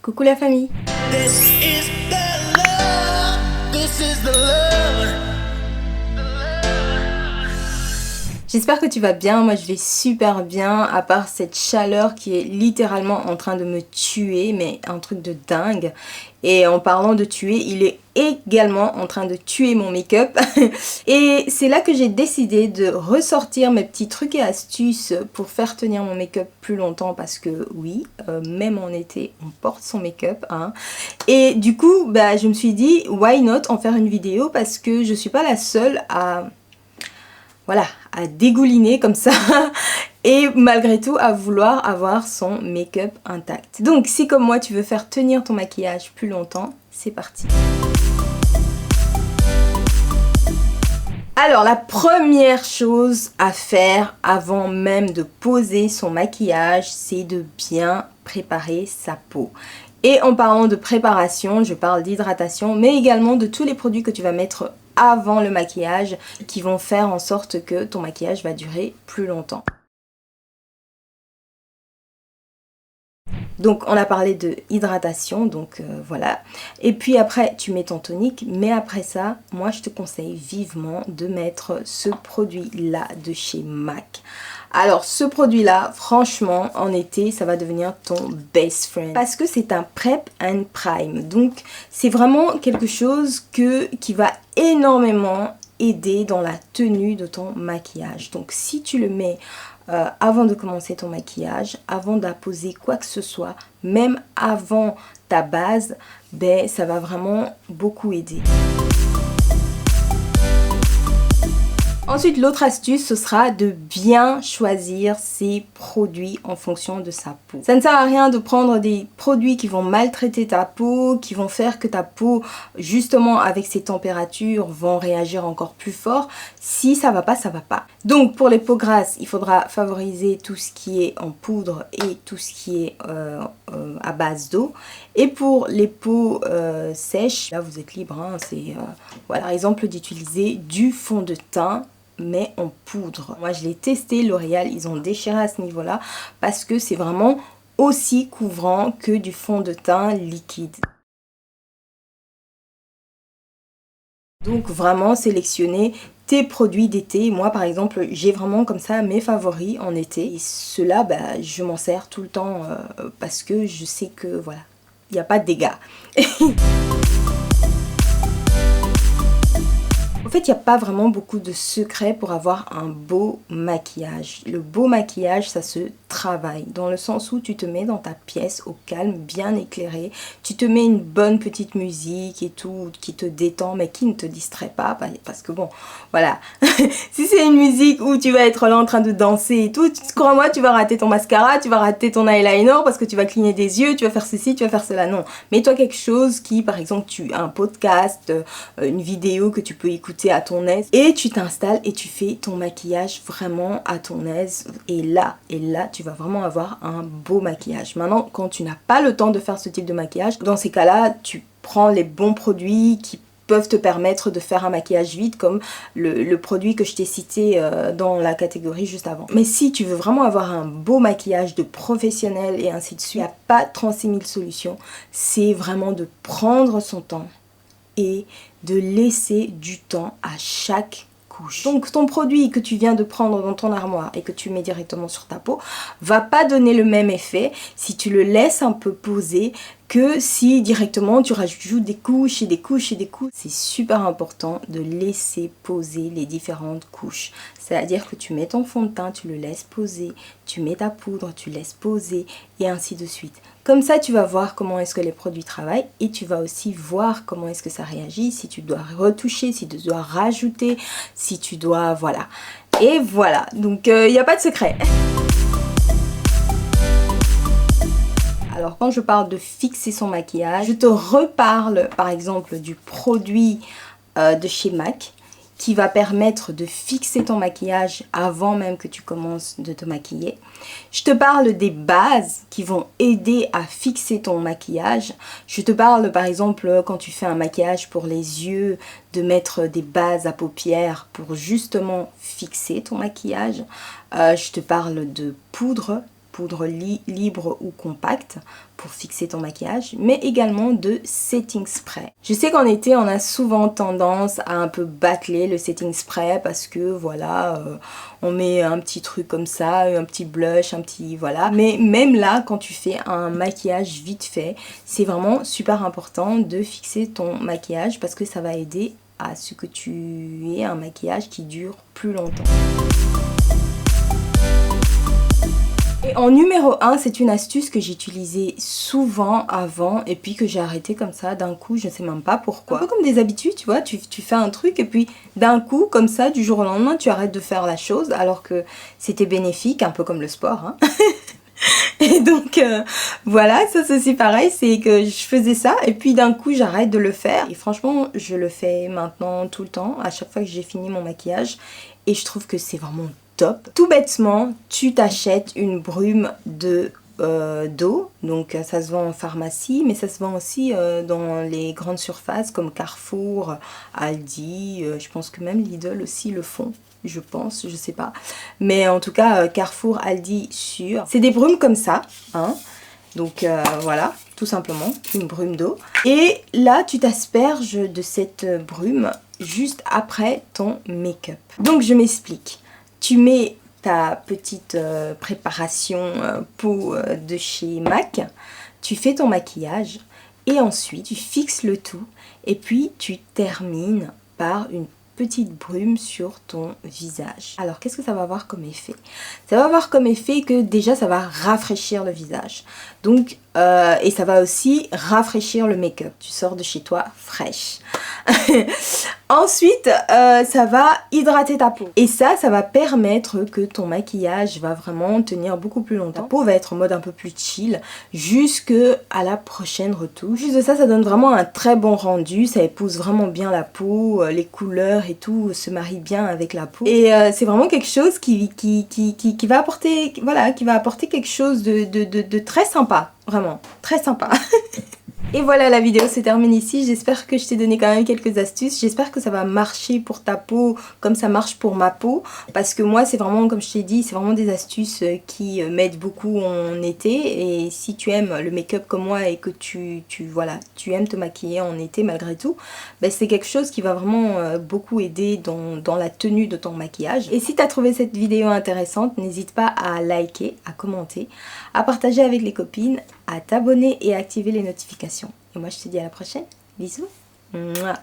Coucou la famille. This is the love. This is the love. J'espère que tu vas bien, moi je vais super bien, à part cette chaleur qui est littéralement en train de me tuer, mais un truc de dingue. Et en parlant de tuer, il est également en train de tuer mon make-up. Et c'est là que j'ai décidé de ressortir mes petits trucs et astuces pour faire tenir mon make-up plus longtemps, parce que oui, même en été, on porte son make-up, hein. Et du coup, je me suis dit, why not en faire une vidéo, parce que je suis pas la seule à dégouliner comme ça et malgré tout à vouloir avoir son make-up intact. Donc si comme moi tu veux faire tenir ton maquillage plus longtemps, c'est parti. Alors la première chose à faire avant même de poser son maquillage, c'est de bien préparer sa peau. Et en parlant de préparation, je parle d'hydratation, mais également de tous les produits que tu vas mettre avant le maquillage qui vont faire en sorte que ton maquillage va durer plus longtemps. Donc on a parlé de hydratation, donc voilà. Et puis après tu mets ton tonique, mais après ça, moi je te conseille vivement de mettre ce produit là de chez MAC. Alors ce produit là, franchement en été ça va devenir ton best friend, parce que c'est un prep and prime. Donc c'est vraiment quelque chose qui va énormément aider dans la tenue de ton maquillage. Donc si tu le mets avant de commencer ton maquillage, avant d'apposer quoi que ce soit, même avant ta base, ça va vraiment beaucoup aider. Ensuite, l'autre astuce, ce sera de bien choisir ses produits en fonction de sa peau. Ça ne sert à rien de prendre des produits qui vont maltraiter ta peau, qui vont faire que ta peau, justement avec ces températures, vont réagir encore plus fort. Si ça va pas, ça va pas. Donc pour les peaux grasses, il faudra favoriser tout ce qui est en poudre et tout ce qui est à base d'eau. Et pour les peaux sèches, là vous êtes libre, hein, c'est voilà, par exemple d'utiliser du fond de teint mais en poudre. Moi je l'ai testé, L'Oréal, ils ont déchiré à ce niveau là parce que c'est vraiment aussi couvrant que du fond de teint liquide. Donc vraiment sélectionner tes produits d'été. Moi par exemple j'ai vraiment comme ça mes favoris en été, et ceux-là je m'en sers tout le temps parce que je sais que voilà, il n'y a pas de dégâts. En fait, il n'y a pas vraiment beaucoup de secrets pour avoir un beau maquillage. Le beau maquillage, ça se travaille, dans le sens où tu te mets dans ta pièce au calme, bien éclairée, tu te mets une bonne petite musique et tout, qui te détend, mais qui ne te distrait pas, parce que bon, voilà, si c'est une musique où tu vas être là en train de danser et tout, crois-moi, tu vas rater ton mascara, tu vas rater ton eyeliner, parce que tu vas cligner des yeux, tu vas faire ceci, tu vas faire cela, non. Mets-toi quelque chose qui, par exemple, tu as un podcast, une vidéo que tu peux écouter à ton aise, et tu t'installes et tu fais ton maquillage vraiment à ton aise, et là tu vas vraiment avoir un beau maquillage. Maintenant, quand tu n'as pas le temps de faire ce type de maquillage, dans ces cas-là, tu prends les bons produits qui peuvent te permettre de faire un maquillage vite, comme le produit que je t'ai cité dans la catégorie juste avant. Mais si tu veux vraiment avoir un beau maquillage de professionnel et ainsi de suite, il n'y a pas 36 000 solutions, c'est vraiment de prendre son temps et de laisser du temps à chaque couche. Donc ton produit que tu viens de prendre dans ton armoire et que tu mets directement sur ta peau va pas donner le même effet si tu le laisses un peu poser que si directement tu rajoutes des couches et des couches et des couches. C'est super important de laisser poser les différentes couches. C'est-à-dire que tu mets ton fond de teint, tu le laisses poser, tu mets ta poudre, tu laisses poser et ainsi de suite. Comme ça, tu vas voir comment est-ce que les produits travaillent et tu vas aussi voir comment est-ce que ça réagit, si tu dois retoucher, si tu dois rajouter, si tu dois... voilà. Et voilà, donc il n'y a pas de secret. Alors quand je parle de fixer son maquillage, je te reparle par exemple du produit de chez MAC qui va permettre de fixer ton maquillage avant même que tu commences de te maquiller. Je te parle des bases qui vont aider à fixer ton maquillage. Je te parle par exemple quand tu fais un maquillage pour les yeux, de mettre des bases à paupières pour justement fixer ton maquillage. Je te parle de poudre poudre libre ou compacte pour fixer ton maquillage, mais également de setting spray. Je sais qu'en été, on a souvent tendance à un peu bâcler le setting spray parce que voilà, on met un petit truc comme ça, un petit blush, un petit voilà. Mais même là, quand tu fais un maquillage vite fait, c'est vraiment super important de fixer ton maquillage parce que ça va aider à ce que tu aies un maquillage qui dure plus longtemps. Et en numéro 1, c'est une astuce que j'utilisais souvent avant et puis que j'ai arrêté comme ça d'un coup, je ne sais même pas pourquoi. Un peu comme des habitudes, tu vois, tu fais un truc et puis d'un coup, comme ça, du jour au lendemain, tu arrêtes de faire la chose alors que c'était bénéfique, un peu comme le sport, hein. Et donc voilà, ça c'est aussi pareil, c'est que je faisais ça et puis d'un coup j'arrête de le faire. Et franchement, je le fais maintenant tout le temps, à chaque fois que j'ai fini mon maquillage. Et je trouve que c'est vraiment top. Tout bêtement, tu t'achètes une brume d'eau, donc ça se vend en pharmacie, mais ça se vend aussi dans les grandes surfaces comme Carrefour, Aldi, je pense que même Lidl aussi le font. Je pense, je sais pas. Mais en tout cas, Carrefour, Aldi, sûr. C'est des brumes comme ça, hein. Donc voilà, tout simplement, une brume d'eau. Et là, tu t'asperges de cette brume juste après ton make-up. Donc je m'explique. Tu mets ta petite préparation peau de chez MAC. Tu fais ton maquillage et ensuite tu fixes le tout. Et puis tu termines par une petite brume sur ton visage. Alors qu'est-ce que ça va avoir comme effet? Ça va avoir comme effet que déjà ça va rafraîchir le visage. Donc et ça va aussi rafraîchir le make-up. Tu sors de chez toi fraîche. Ensuite, ça va hydrater ta peau. Et ça va permettre que ton maquillage va vraiment tenir beaucoup plus longtemps. Ta peau va être en mode un peu plus chill jusqu'à la prochaine retouche. Juste de ça, ça donne vraiment un très bon rendu. Ça épouse vraiment bien la peau. Les couleurs et tout se marient bien avec la peau. Et c'est vraiment quelque chose qui va apporter, voilà, qui va apporter quelque chose de très sympa. Vraiment, très sympa. Et voilà, la vidéo se termine ici. J'espère que je t'ai donné quand même quelques astuces. J'espère que ça va marcher pour ta peau comme ça marche pour ma peau. Parce que moi, c'est vraiment, comme je t'ai dit, c'est vraiment des astuces qui m'aident beaucoup en été. Et si tu aimes le make-up comme moi et que tu aimes te maquiller en été malgré tout, ben c'est quelque chose qui va vraiment beaucoup aider dans la tenue de ton maquillage. Et si tu as trouvé cette vidéo intéressante, n'hésite pas à liker, à commenter, à partager avec les copines, à t'abonner et à activer les notifications. Et moi je te dis à la prochaine. Bisous. Mouah.